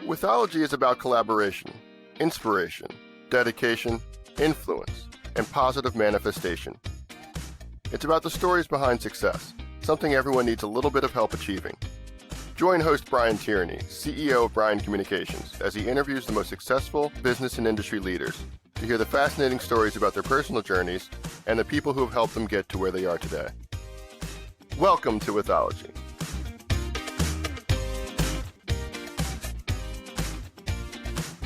Withology is about collaboration, inspiration, dedication, influence, and positive manifestation. It's about the stories behind success, something everyone needs a little bit of help achieving. Join host Brian Tierney, CEO of Brian Communications, as he interviews the most successful business and industry leaders to hear the fascinating stories about their personal journeys and the people who have helped them get to where they are today. Welcome to Withology.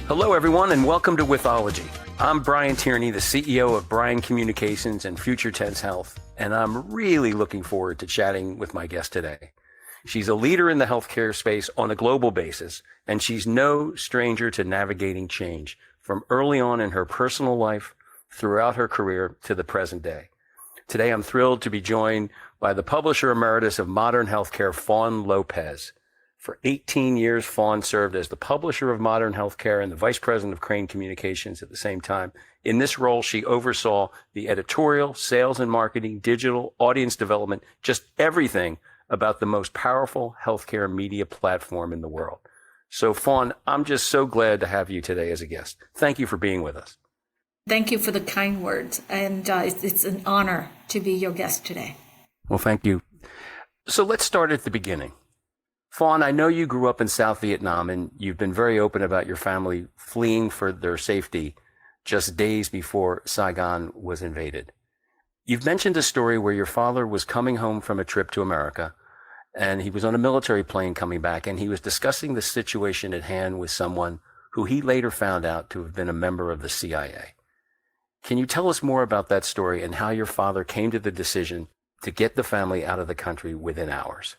Hello, everyone, and welcome to Withology. I'm Brian Tierney, the CEO of Brian Communications and Future Tense Health, and I'm really looking forward to chatting with my guest today. She's a leader in the healthcare space on a global basis, and she's no stranger to navigating change from early on in her personal life throughout her career to the present day. Today, I'm thrilled to be joined by the publisher emeritus of modern healthcare, Fawn Lopez. For 18 years, Fawn served as the publisher of Modern Healthcare and the vice president of Crane Communications at the same time. In this role, she oversaw the editorial, sales and marketing, digital, audience development, just everything about the most powerful healthcare media platform in the world. So, Fawn, I'm just so glad to have you today as a guest. Thank you for being with us. Thank you for the kind words, and it's an honor to be your guest today. Well, thank you. So let's start at the beginning. Fawn, I know you grew up in South Vietnam, and you've been very open about your family fleeing for their safety just days before Saigon was invaded. You've mentioned a story where your father was coming home from a trip to America, and he was on a military plane coming back, and he was discussing the situation at hand with someone who he later found out to have been a member of the CIA. Can you tell us more about that story and how your father came to the decision to get the family out of the country within hours?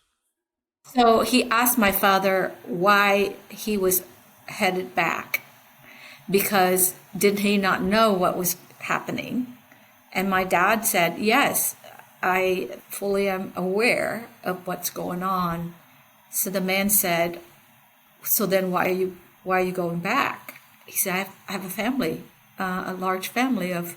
So he asked my father why he was headed back, because did he not know what was happening? And my dad said, yes, I fully am aware of what's going on. So the man said, so then why are you going back? He said, I have a family, a large family of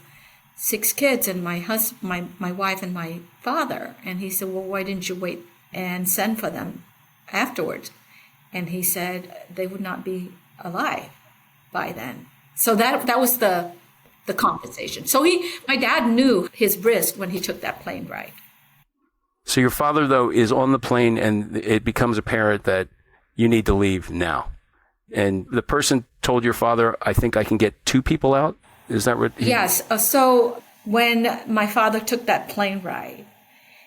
6 kids, and my husband, my wife and my father. And he said, well, why didn't you wait and send for them afterwards? And he said they would not be alive by then. So that was the conversation. So my dad knew his risk when he took that plane ride. So your father, though, is on the plane, and it becomes apparent that you need to leave now. And the person told your father, I think I can get 2 people out? Is that what Yes. So when my father took that plane ride,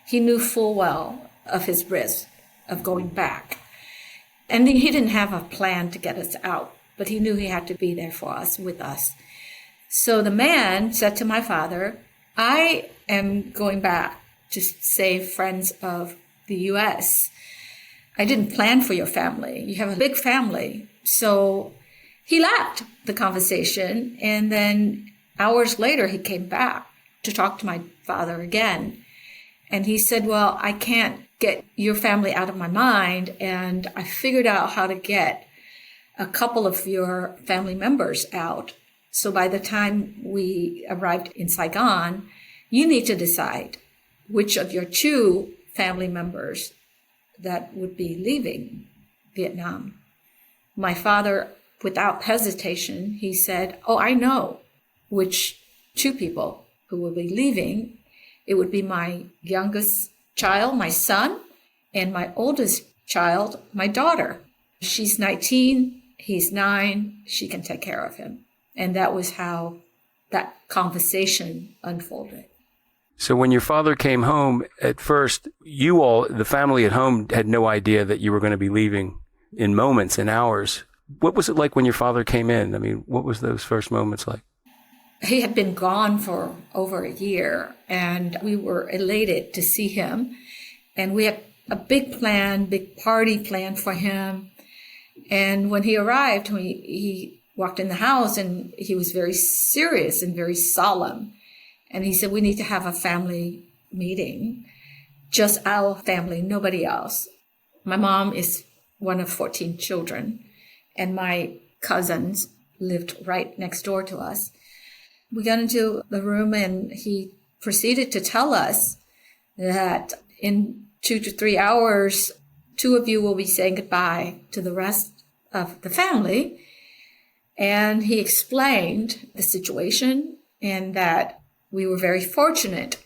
he knew full well of his risk of going back. And he didn't have a plan to get us out, but he knew he had to be there for us, with us. So the man said to my father, I am going back to save friends of the U.S. I didn't plan for your family. You have a big family. So he left the conversation, and then hours later he came back to talk to my father again. And he said, well, I can't get your family out of my mind, and I figured out how to get a couple of your family members out. So by the time we arrived in Saigon, you need to decide which of your 2 family members that would be leaving Vietnam. My father, without hesitation, he said, oh, I know which 2 people who will be leaving. It would be my youngest child, my son, and my oldest child, my daughter. She's 19, he's 9, she can take care of him. And that was how that conversation unfolded. So when your father came home, at first, you all, the family at home, had no idea that you were going to be leaving in moments, in hours. What was it like when your father came in? I mean, what was those first moments like? He had been gone for over a year, and we were elated to see him. And we had a big party planned for him. And when he arrived, he walked in the house, and he was very serious and very solemn. And he said, we need to have a family meeting, just our family, nobody else. My mom is one of 14 children, and my cousins lived right next door to us. We got into the room, and he proceeded to tell us that in 2 to 3 hours, 2 of you will be saying goodbye to the rest of the family. And he explained the situation and that we were very fortunate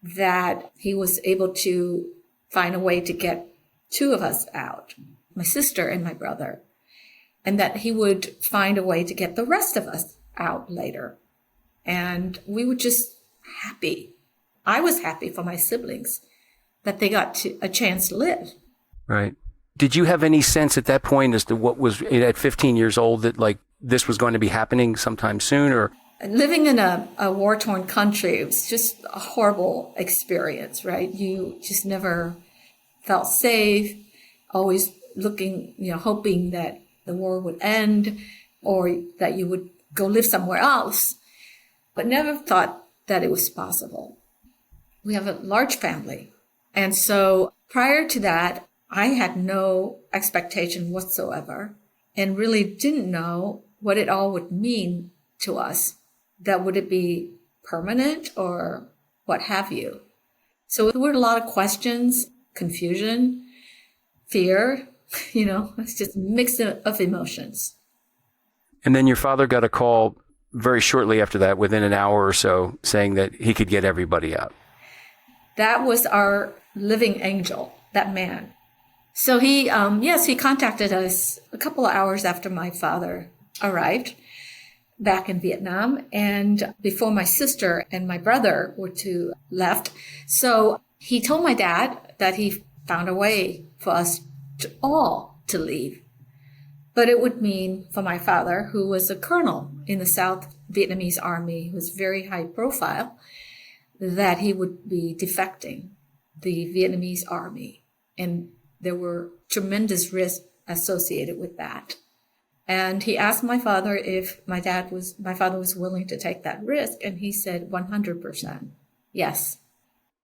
that he was able to find a way to get two of us out, my sister and my brother, and that he would find a way to get the rest of us out later. And we were just happy. I was happy for my siblings that they got a chance to live. Right. Did you have any sense at that point as to what was at 15 years old that like this was going to be happening sometime soon? Or living in a war-torn country, it was just a horrible experience, right? You just never felt safe, always looking, hoping that the war would end or that you would go live somewhere else, but never thought that it was possible. We have a large family. And so prior to that, I had no expectation whatsoever and really didn't know what it all would mean to us. That would it be permanent or what have you? So there were a lot of questions, confusion, fear, it's just a mix of emotions. And then your father got a call very shortly after that, within an hour or so, saying that he could get everybody out. That was our living angel, that man. So he contacted us a couple of hours after my father arrived back in Vietnam and before my sister and my brother were left. So he told my dad that he found a way for us all to leave. But it would mean for my father, who was a colonel in the South Vietnamese army, who was very high profile, that he would be defecting the Vietnamese army. And there were tremendous risks associated with that. And he asked my father if my father was willing to take that risk. And he said 100% yes.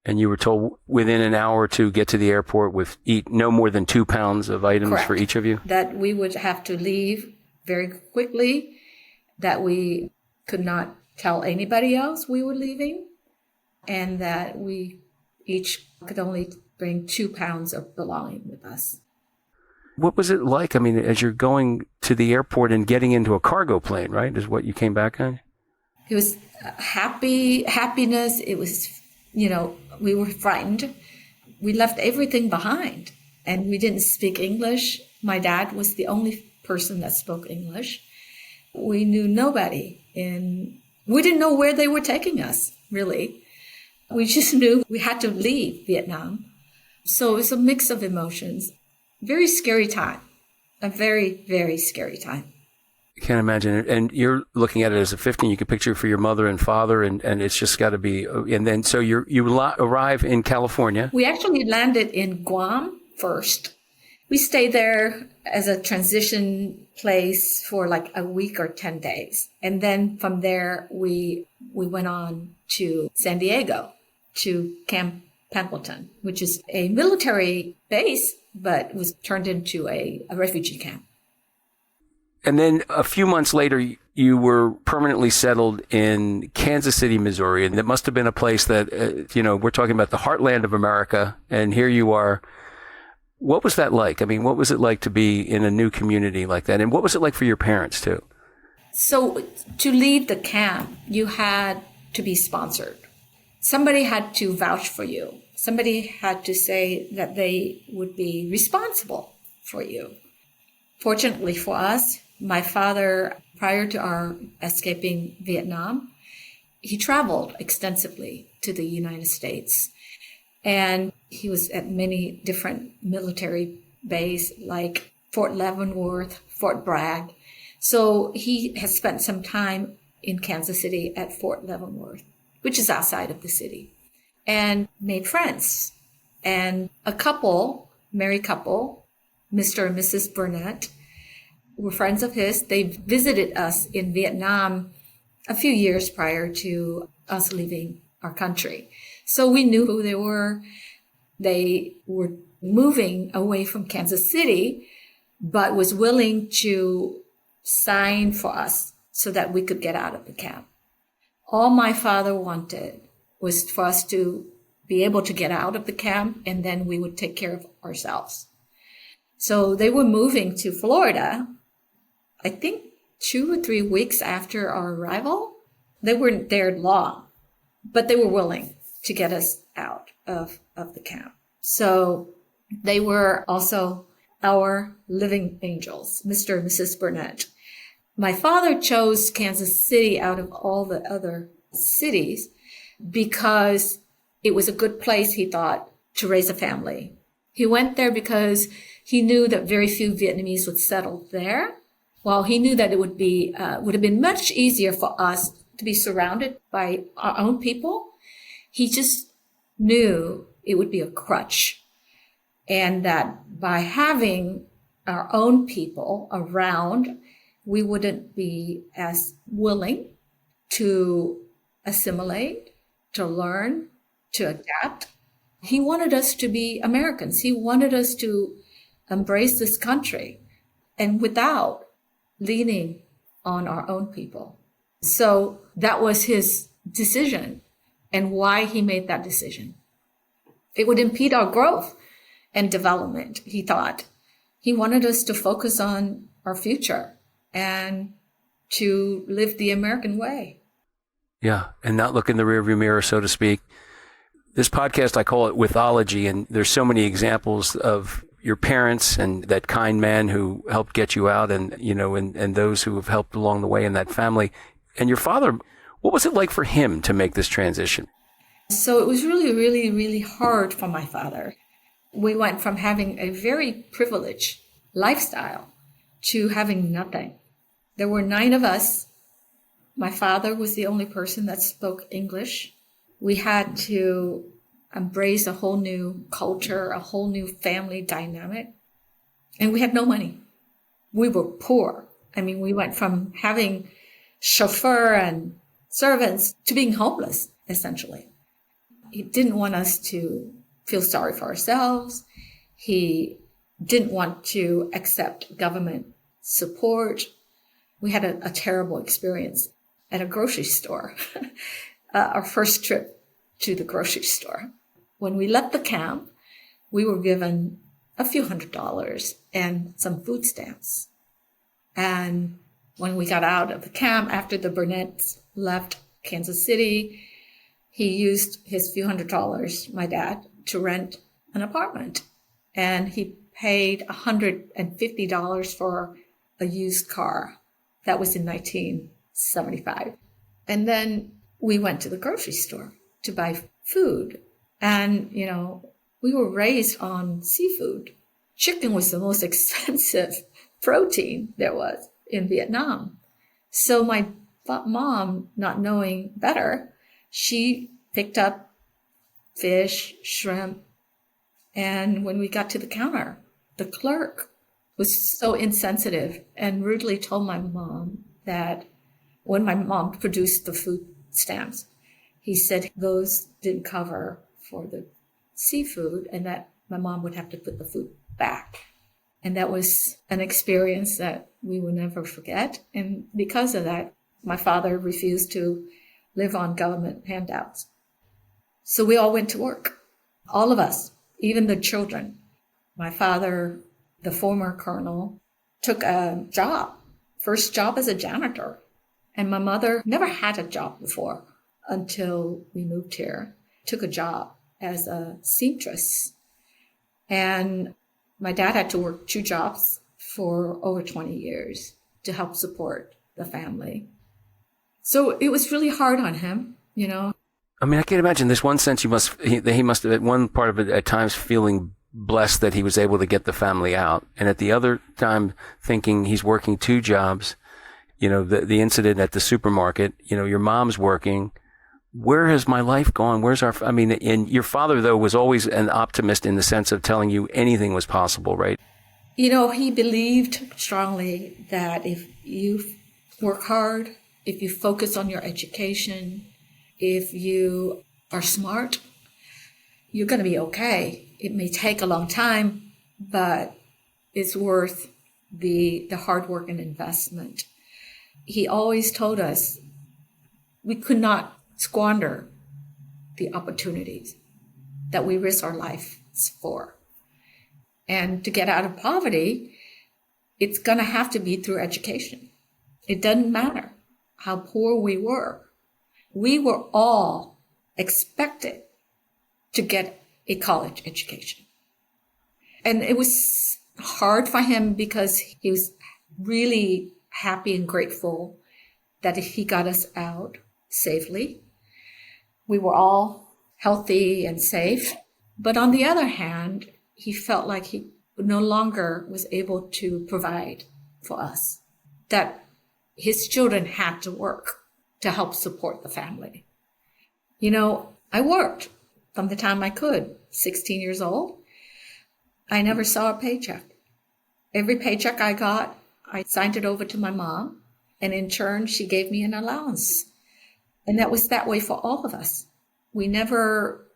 And you were told within an hour to get to the airport with no more than 2 pounds of items. Correct. For each of you? That we would have to leave very quickly, that we could not tell anybody else we were leaving, and that we each could only bring 2 pounds of belonging with us. What was it like? I mean, as you're going to the airport and getting into a cargo plane, right, is what you came back on? It was happiness. It was, we were frightened. We left everything behind and we didn't speak English. My dad was the only person that spoke English. We knew nobody and we didn't know where they were taking us, really. We just knew we had to leave Vietnam. So it was a mix of emotions. Very scary time. A very, very scary time. I can't imagine it. And you're looking at it as a 15, you can picture for your mother and father, and it's just got to be. And then so you arrive in California. We actually landed in Guam first. We stayed there as a transition place for like a week or 10 days. And then from there, we went on to San Diego, to Camp Pendleton, which is a military base, but was turned into a refugee camp. And then a few months later, you were permanently settled in Kansas City, Missouri. And it must have been a place that, we're talking about the heartland of America. And here you are. What was that like? I mean, what was it like to be in a new community like that? And what was it like for your parents, too? So to leave the camp, you had to be sponsored. Somebody had to vouch for you. Somebody had to say that they would be responsible for you. Fortunately for us, my father, prior to our escaping Vietnam, he traveled extensively to the United States. And he was at many different military bases like Fort Leavenworth, Fort Bragg. So he has spent some time in Kansas City at Fort Leavenworth, which is outside of the city, and made friends. And a married couple, Mr. and Mrs. Burnett, were friends of his. They visited us in Vietnam a few years prior to us leaving our country. So we knew who they were. They were moving away from Kansas City, but was willing to sign for us so that we could get out of the camp. All my father wanted was for us to be able to get out of the camp, and then we would take care of ourselves. So they were moving to Florida, I think 2 or 3 weeks after our arrival. They weren't there long, but they were willing to get us out of the camp. So they were also our living angels, Mr. and Mrs. Burnett. My father chose Kansas City out of all the other cities because it was a good place, he thought, to raise a family. He went there because he knew that very few Vietnamese would settle there. While he knew that it would have been much easier for us to be surrounded by our own people, he just knew it would be a crutch. And that by having our own people around, we wouldn't be as willing to assimilate, to learn, to adapt. He wanted us to be Americans. He wanted us to embrace this country and without leaning on our own people. So that was his decision and why he made that decision. It would impede our growth and development, he thought. He wanted us to focus on our future and to live the American way. Yeah, and not look in the rearview mirror, so to speak. This podcast, I call it Withology, and there's so many examples of your parents and that kind man who helped get you out and, and those who have helped along the way in that family. And your father, what was it like for him to make this transition? So it was really, really, really hard for my father. We went from having a very privileged lifestyle to having nothing. There were 9 of us. My father was the only person that spoke English. We had to embrace a whole new culture, a whole new family dynamic. And we had no money. We were poor. I mean, we went from having chauffeur and servants to being homeless, essentially. He didn't want us to feel sorry for ourselves. He didn't want to accept government support. We had a terrible experience at a grocery store, our first trip to the grocery store. When we left the camp, we were given a few $100s and some food stamps. And when we got out of the camp, after the Burnett's left Kansas City, he used his few $100s, my dad, to rent an apartment. And he paid $150 for a used car. That was in 1975. And then we went to the grocery store to buy food. And, we were raised on seafood. Chicken was the most expensive protein there was in Vietnam. So my mom, not knowing better, she picked up fish, shrimp. And when we got to the counter, the clerk was so insensitive and rudely told my mom that when my mom produced the food stamps, he said those didn't cover for the seafood and that my mom would have to put the food back. And that was an experience that we will never forget. And because of that, my father refused to live on government handouts. So we all went to work, all of us, even the children. My father, the former colonel, took a job, first job as a janitor. And my mother never had a job before until we moved here, took a job as a seamstress. And my dad had to work 2 jobs for over 20 years to help support the family. So it was really hard on him, I mean, I can't imagine. There's one sense he must have, at one part of it, at times feeling blessed that he was able to get the family out. And at the other time, thinking he's working 2 jobs, the incident at the supermarket, your mom's working. Where has my life gone? And your father, though, was always an optimist in the sense of telling you anything was possible, right? He believed strongly that if you work hard, if you focus on your education, if you are smart, you're going to be okay. It may take a long time, but it's worth the hard work and investment. He always told us we could not squander the opportunities that we risk our lives for. And to get out of poverty, it's going to have to be through education. It doesn't matter how poor we were. We were all expected to get a college education. And it was hard for him because he was really happy and grateful that he got us out safely. We were all healthy and safe. But on the other hand, he felt like he no longer was able to provide for us, that his children had to work to help support the family. You know, I worked from the time I could, 16 years old. I never saw a paycheck. Every paycheck I got, I signed it over to my mom, and in turn, she gave me an allowance. And that was that way for all of us. We never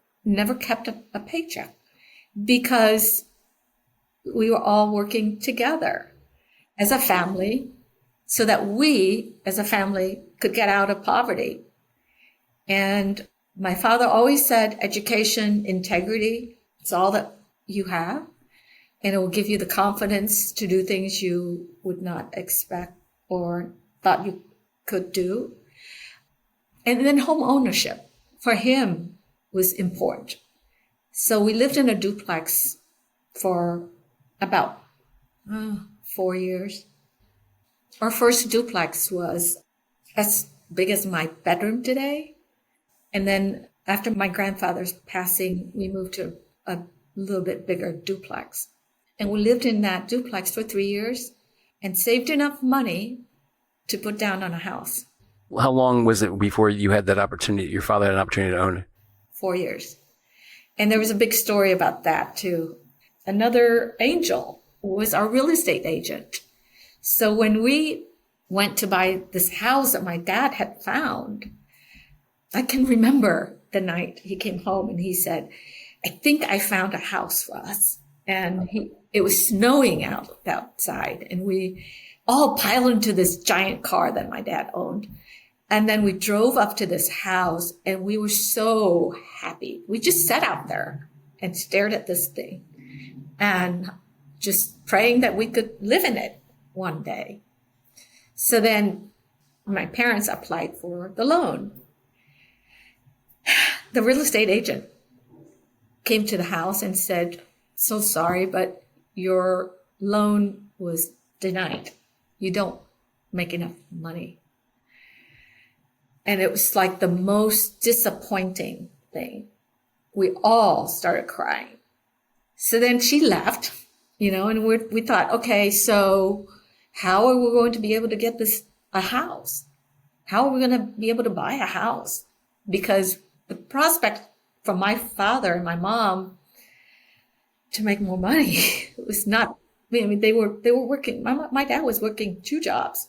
kept a paycheck because we were all working together as a family so that we, as a family, could get out of poverty. And my father always said, education, integrity, it's all that you have. And it will give you the confidence to do things you would not expect or thought you could do. And then home ownership for him was important. So we lived in a duplex for about 4 years. Our first duplex was as big as my bedroom today. And then after my grandfather's passing, we moved to a little bit bigger duplex. And we lived in that duplex for 3 years and saved enough money to put down on a house. How long was it before you had that opportunity, your father had an opportunity to own it? 4 years. And there was a big story about that too. Another angel was our real estate agent. So when we went to buy this house that my dad had found, I can remember the night he came home and he said, I think I found a house for us. And it was snowing outside, and we all piled into this giant car that my dad owned. And then we drove up to this house, and we were so happy. We just sat out there and stared at this thing and just praying that we could live in it one day. So then my parents applied for the loan. The real estate agent came to the house and said, so sorry, but your loan was denied. You don't make enough money. And it was like the most disappointing thing. We all started crying. So then she left, and we thought, okay, so how are we going to be able to get a house? How are we going to be able to buy a house? Because the prospect for my father and my mom to make more money, it was not, they were working, my dad was working 2 jobs.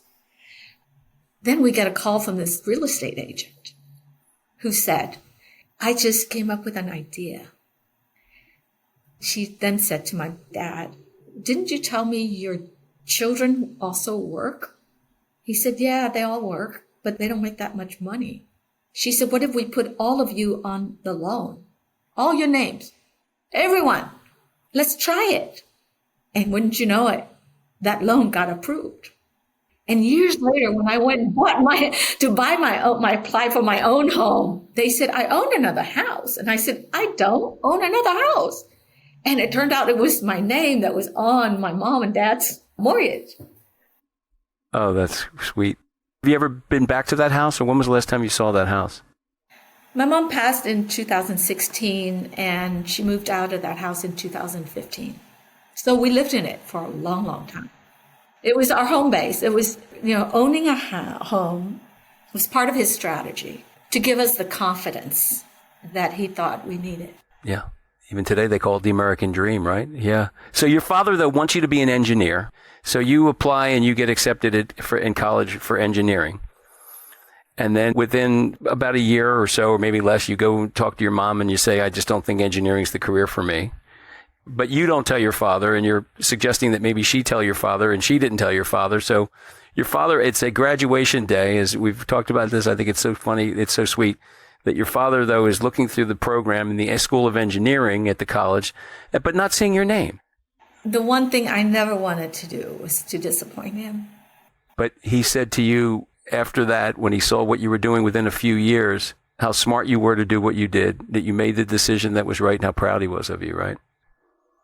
Then we get a call from this real estate agent who said, I just came up with an idea. She then said to my dad, didn't you tell me your children also work? He said, yeah, they all work, but they don't make that much money. She said, what if we put all of you on the loan? All your names, everyone, let's try it. And wouldn't you know it, that loan got approved. And years later, when I went and bought apply for my own home, they said, I own another house. And I said, I don't own another house. And it turned out it was my name that was on my mom and dad's mortgage. Oh, that's sweet. Have you ever been back to that house, or when was the last time you saw that house? My mom passed in 2016, and she moved out of that house in 2015. So we lived in it for a long, long time. It was our home base. It was, owning a home was part of his strategy to give us the confidence that he thought we needed. Yeah. Even today they call it the American dream, right? Yeah. So your father, though, wants you to be an engineer. So you apply and you get accepted in college for engineering. And then within about a year or so, or maybe less, you go talk to your mom and you say, I just don't think engineering is the career for me. But you don't tell your father, and you're suggesting that maybe she tell your father, and she didn't tell your father. So your father, it's a graduation day. As we've talked about this, I think it's so funny, it's so sweet that your father, though, is looking through the program in the School of Engineering at the college, but not seeing your name. the one thing I never wanted to do was to disappoint him. But he said to you after that, when he saw what you were doing within a few years, how smart you were to do what you did, that you made the decision that was right and how proud he was of you, right?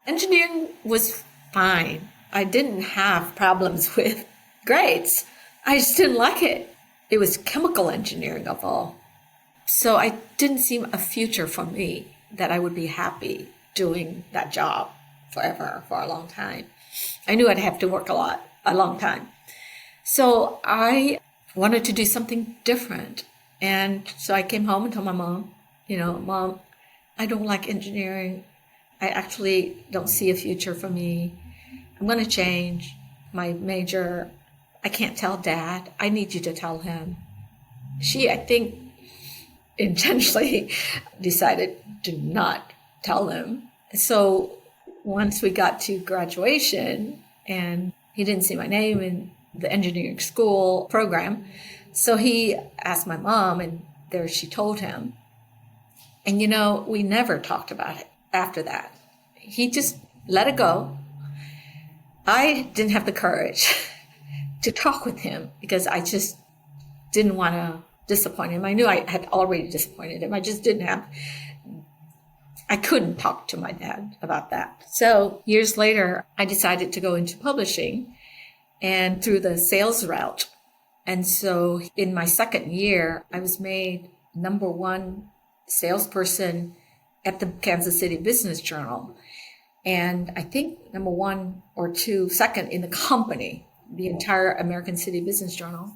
Engineering was fine. I didn't have problems with grades. I just didn't like it. It was chemical engineering of all. So I didn't see a future for me that I would be happy doing that job forever, for a long time. I knew I'd have to work a long time. So I wanted to do something different. And so I came home and told my mom, Mom, I don't like engineering. I actually don't see a future for me. I'm going to change my major. I can't tell Dad. I need you to tell him. She, I think, intentionally decided to not tell him. So once we got to graduation, and he didn't see my name in the engineering school program, so he asked my mom, and there she told him. And, we never talked about it after that. He just let it go. I didn't have the courage to talk with him because I just didn't want to disappoint him. I knew I had already disappointed him. I couldn't talk to my dad about that. So years later, I decided to go into publishing and through the sales route. And so in my second year, I was made #1 salesperson at the Kansas City Business Journal. And I think #1 or 2, second in the company, the entire American City Business Journal.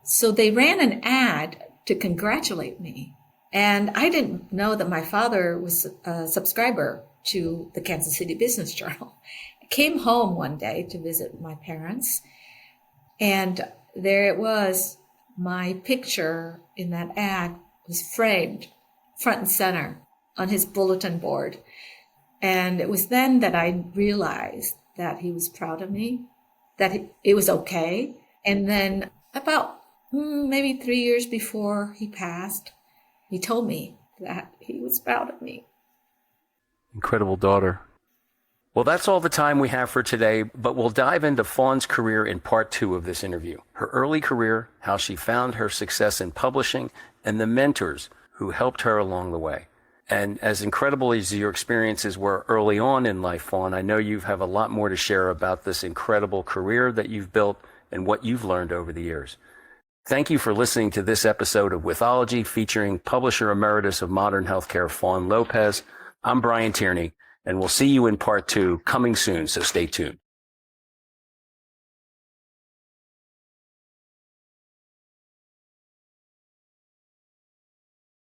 So they ran an ad to congratulate me. And I didn't know that my father was a subscriber to the Kansas City Business Journal. I came home one day to visit my parents, and there it was. My picture in that ad was framed front and center on his bulletin board. And it was then that I realized that he was proud of me, that it was okay. And then about maybe 3 years before he passed, he told me that he was proud of me. Incredible daughter. Well, that's all the time we have for today, but we'll dive into Fawn's career in part 2 of this interview. Her early career, how she found her success in publishing, and the mentors who helped her along the way. And as incredible as your experiences were early on in life, Fawn, I know you have a lot more to share about this incredible career that you've built and what you've learned over the years. Thank you for listening to this episode of Withology featuring Publisher Emeritus of Modern Healthcare, Fawn Lopez. I'm Brian Tierney, and we'll see you in part 2 coming soon, so stay tuned.